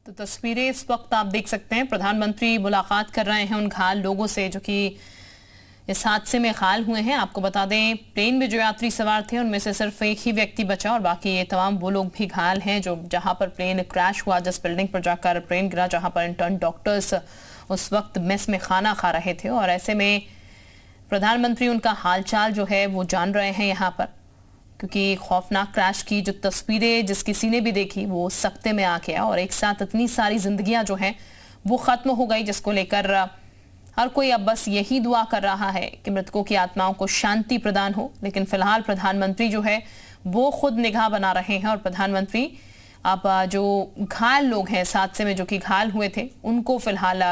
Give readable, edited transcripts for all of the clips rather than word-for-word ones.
तो तस्वीरें इस वक्त आप देख सकते हैं। प्रधानमंत्री मुलाकात कर रहे हैं उन घायल लोगों से जो कि इस हादसे में घायल हुए हैं। आपको बता दें, प्लेन में जो यात्री सवार थे उनमें से सिर्फ एक ही व्यक्ति बचा और बाकी ये तमाम वो लोग भी घायल हैं जो जहां पर प्लेन क्रैश हुआ, जिस बिल्डिंग पर जाकर प्लेन गिरा, जहां पर इंटर्न डॉक्टर्स उस वक्त मेस में खाना खा रहे थे। और ऐसे में प्रधानमंत्री उनका हालचाल जो है वो जान रहे हैं यहाँ पर, क्योंकि खौफनाक क्रैश की जो तस्वीरें जिस किसी ने भी देखी वो सख्ते में आ गया और एक साथ इतनी सारी जिंदगियां जो हैं वो खत्म हो गई, जिसको लेकर हर कोई अब बस यही दुआ कर रहा है कि मृतकों की आत्माओं को शांति प्रदान हो। लेकिन फिलहाल प्रधानमंत्री जो है वो खुद निगाह बना रहे हैं और प्रधानमंत्री अब जो घायल लोग हैं इस हादसे में, जो कि घायल हुए थे, उनको फिलहाल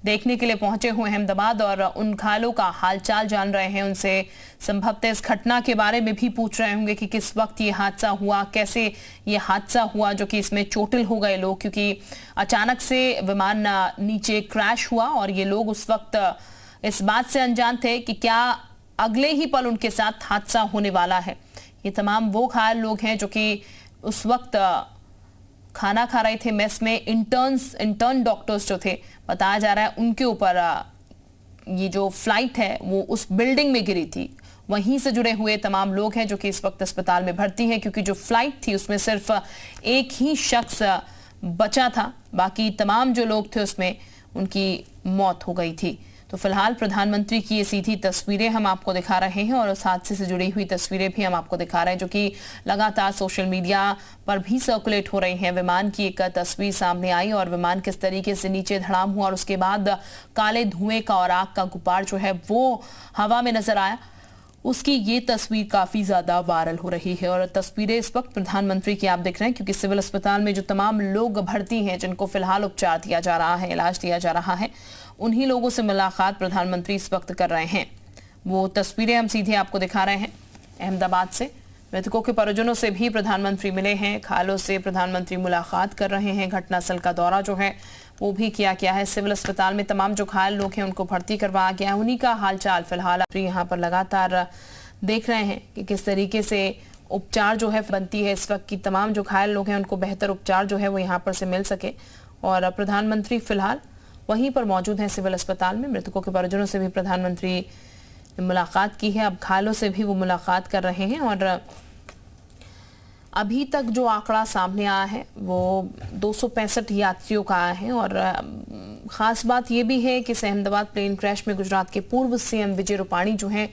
देखने के लिए पहुंचे हुए हैं अहमदाबाद और उन घायलों का हालचाल जान रहे हैं। उनसे संभवतः इस घटना के बारे में भी पूछ रहे होंगे कि किस वक्त ये हादसा हुआ, कैसे ये हादसा हुआ जो कि इसमें चोटिल हो गए लोग, क्योंकि अचानक से विमान नीचे क्रैश हुआ और ये लोग उस वक्त इस बात से अनजान थे कि क्या अगले ही पल उनके साथ हादसा होने वाला है। ये तमाम वो घायल लोग हैं जो कि उस वक्त खाना खा रहे थे मेस में। इंटर्न डॉक्टर्स जो थे, बताया जा रहा है उनके ऊपर ये जो फ्लाइट है वो उस बिल्डिंग में गिरी थी। वहीं से जुड़े हुए तमाम लोग हैं जो कि इस वक्त अस्पताल में भर्ती हैं, क्योंकि जो फ्लाइट थी उसमें सिर्फ एक ही शख्स बचा था, बाकी तमाम जो लोग थे उसमें उनकी मौत हो गई थी। तो फिलहाल प्रधानमंत्री की ये सीधी तस्वीरें हम आपको दिखा रहे हैं और उस हादसे से जुड़ी हुई तस्वीरें भी हम आपको दिखा रहे हैं जो कि लगातार सोशल मीडिया पर भी सर्कुलेट हो रही हैं। विमान की एक तस्वीर सामने आई और विमान किस तरीके से नीचे धड़ाम हुआ और उसके बाद काले धुएं का और आग का गुब्बार जो है वो हवा में नजर आया, उसकी ये तस्वीर काफी ज्यादा वायरल हो रही है। और तस्वीरें इस वक्त प्रधानमंत्री की आप देख रहे हैं, क्योंकि सिविल अस्पताल में जो तमाम लोग भर्ती हैं, जिनको फिलहाल उपचार दिया जा रहा है, इलाज दिया जा रहा है, उन्हीं लोगों से मुलाकात प्रधानमंत्री इस वक्त कर रहे हैं। वो तस्वीरें हम सीधे आपको दिखा रहे हैं अहमदाबाद से। मृतकों के परिजनों से भी प्रधानमंत्री मिले हैं, घायलों से प्रधानमंत्री मुलाकात कर रहे हैं। घटनास्थल का दौरा जो है वो भी किया गया है। सिविल अस्पताल में तमाम जो घायल लोग हैं उनको भर्ती करवाया गया है, उन्हीं का हालचाल फिलहाल यहाँ पर लगातार देख रहे हैं कि किस तरीके से उपचार जो है बनती है इस वक्त की। तमाम जो घायल लोग हैं उनको बेहतर उपचार जो है वो यहाँ पर से मिल सके और प्रधानमंत्री फिलहाल वहीं पर मौजूद हैं सिविल अस्पताल में। मृतकों के परिजनों से भी प्रधानमंत्री ने मुलाकात की है, अब घायलों से भी वो मुलाकात कर रहे हैं। और अभी तक जो आंकड़ा सामने आया है वो 265 यात्रियों का आया है। और खास बात ये भी है कि अहमदाबाद प्लेन क्रैश में गुजरात के पूर्व सीएम विजय रूपाणी जो हैं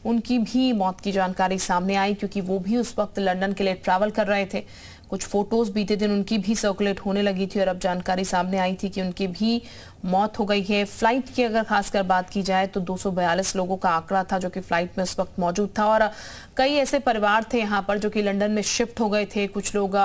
उनकी भी मौत की जानकारी सामने आई, क्योंकि वो भी उस वक्त लंदन के लिए ट्रैवल कर रहे थे। कुछ फोटोज बीते दिन उनकी भी सर्कुलेट होने लगी थी और अब जानकारी सामने आई थी कि उनकी भी मौत हो गई है। फ्लाइट की अगर खासकर बात की जाए तो 242 लोगों का आंकड़ा था जो कि फ्लाइट में उस वक्त मौजूद था। और कई ऐसे परिवार थे यहाँ पर जो कि लंदन में शिफ्ट हो गए थे। कुछ लोग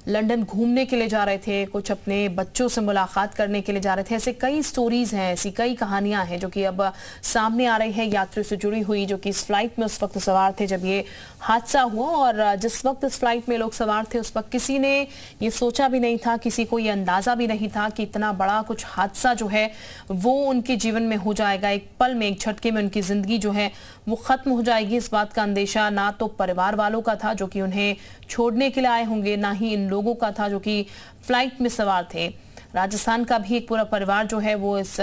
लंदन घूमने के लिए जा रहे थे, कुछ अपने बच्चों से मुलाकात करने के लिए जा रहे थे। ऐसे कई स्टोरीज हैं, ऐसी कई कहानियां हैं जो कि अब सामने आ रही है यात्रियों से जुड़ी हुई, जो कि इस फ्लाइट में उस वक्त सवार थे जब ये हादसा हुआ। और जिस वक्त इस फ्लाइट में लोग सवार थे उस वक्त किसी ने ये सोचा भी नहीं था, किसी को ये अंदाजा भी नहीं था कि इतना बड़ा कुछ हादसा जो है वो उनके जीवन में हो जाएगा। एक पल में, एक झटके में उनकी जिंदगी जो है वो खत्म हो जाएगी। इस बात का अंदेशा ना तो परिवार वालों का था जो कि उन्हें छोड़ने के लिए आए होंगे, ना ही इन लोगों का था जो कि फ्लाइट में सवार थे। राजस्थान का भी एक पूरा परिवार जो है वो इस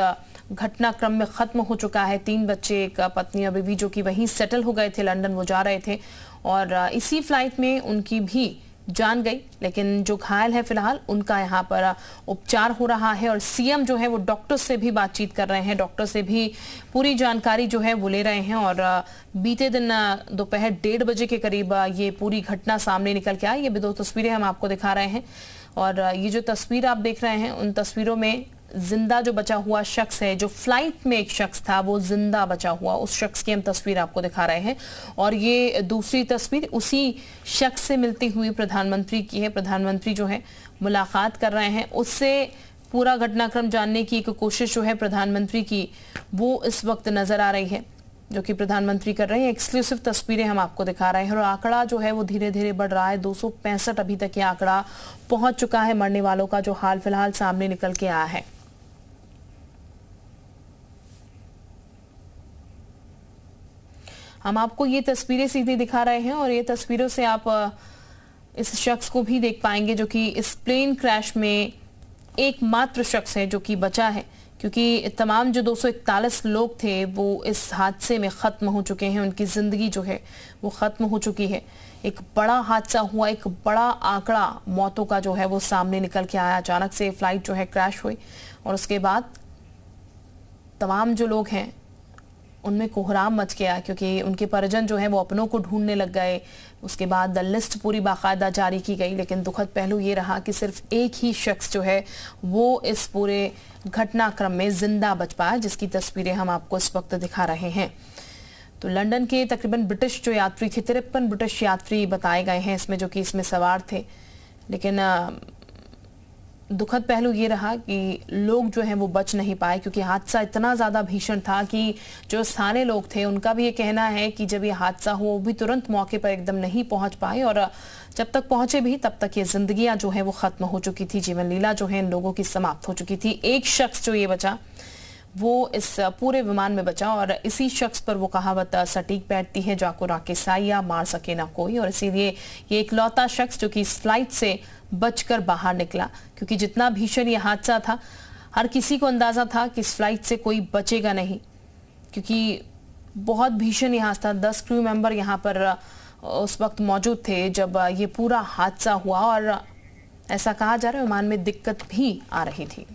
घटनाक्रम में खत्म हो चुका है। 3 बच्चे, एक पत्नी और बीवी जो कि वहीं सेटल हो गए थे, लंदन वो जा रहे थे और इसी फ्लाइट में उनकी भी जान गई। लेकिन जो घायल है फिलहाल उनका यहाँ पर उपचार हो रहा है और सीएम जो है वो डॉक्टर से भी बातचीत कर रहे हैं, डॉक्टर से भी पूरी जानकारी जो है वो ले रहे हैं। और बीते दिन दोपहर 1:30 बजे के करीब ये पूरी घटना सामने निकल के आई। ये भी 2 तस्वीरें हम आपको दिखा रहे हैं और ये जो तस्वीर आप देख रहे हैं उन तस्वीरों में जिंदा जो बचा हुआ शख्स है, जो फ्लाइट में एक शख्स था वो जिंदा बचा हुआ, उस शख्स की हम तस्वीर आपको दिखा रहे हैं। और ये दूसरी तस्वीर उसी शख्स से मिलती हुई प्रधानमंत्री की है। प्रधानमंत्री जो है मुलाकात कर रहे हैं, उससे पूरा घटनाक्रम जानने की एक कोशिश जो है प्रधानमंत्री की वो इस वक्त नजर आ रही है, जो कि प्रधानमंत्री कर रहे हैं। एक्सक्लूसिव तस्वीरें हम आपको दिखा रहे हैं और आंकड़ा जो है वो धीरे धीरे बढ़ रहा है। 265 अभी तक ये आंकड़ा पहुंच चुका है मरने वालों का, जो हाल फिलहाल सामने निकल के आया है। हम आपको ये तस्वीरें सीधे दिखा रहे हैं और ये तस्वीरों से आप इस शख्स को भी देख पाएंगे जो कि इस प्लेन क्रैश में एकमात्र शख्स है जो कि बचा है, क्योंकि तमाम जो 241 लोग थे वो इस हादसे में ख़त्म हो चुके हैं, उनकी ज़िंदगी जो है वो ख़त्म हो चुकी है। एक बड़ा हादसा हुआ, एक बड़ा आंकड़ा मौतों का जो है वो सामने निकल के आया। अचानक से फ्लाइट जो है क्रैश हुई और उसके बाद तमाम जो लोग हैं उनमें कोहराम मच गया, क्योंकि उनके परिजन जो है वो अपनों को ढूंढने लग गए। उसके बाद लिस्ट पूरी बाकायदा जारी की गई, लेकिन दुखद पहलू ये रहा कि सिर्फ एक ही शख्स जो है वो इस पूरे घटनाक्रम में जिंदा बच पाया, जिसकी तस्वीरें हम आपको इस वक्त दिखा रहे हैं। तो लंदन के तकरीबन ब्रिटिश जो यात्री थे, 53 ब्रिटिश यात्री बताए गए हैं इसमें, जो कि इसमें सवार थे। लेकिन दुखद पहलू ये रहा कि लोग जो हैं वो बच नहीं पाए, क्योंकि हादसा इतना ज़्यादा भीषण था कि जो स्थानीय लोग थे उनका भी ये कहना है कि जब ये हादसा हुआ वो भी तुरंत मौके पर एकदम नहीं पहुंच पाए, और जब तक पहुंचे भी तब तक ये जिंदगियां जो है वो ख़त्म हो चुकी थी, जीवन लीला जो है इन लोगों की समाप्त हो चुकी थी। एक शख्स जो ये बचा वो इस पूरे विमान में बचा, और इसी शख्स पर वो कहावत सटीक बैठती है, जाको राके साया मार सके ना कोई। और इसीलिए ये इकलौता शख्स जो कि इस फ्लाइट से बचकर बाहर निकला, क्योंकि जितना भीषण ये हादसा था हर किसी को अंदाजा था कि इस फ्लाइट से कोई बचेगा नहीं, क्योंकि बहुत भीषण ये हादसा। 10 क्रू मेंबर यहाँ पर उस वक्त मौजूद थे जब ये पूरा हादसा हुआ, और ऐसा कहा जा रहा है विमान में दिक्कत भी आ रही थी।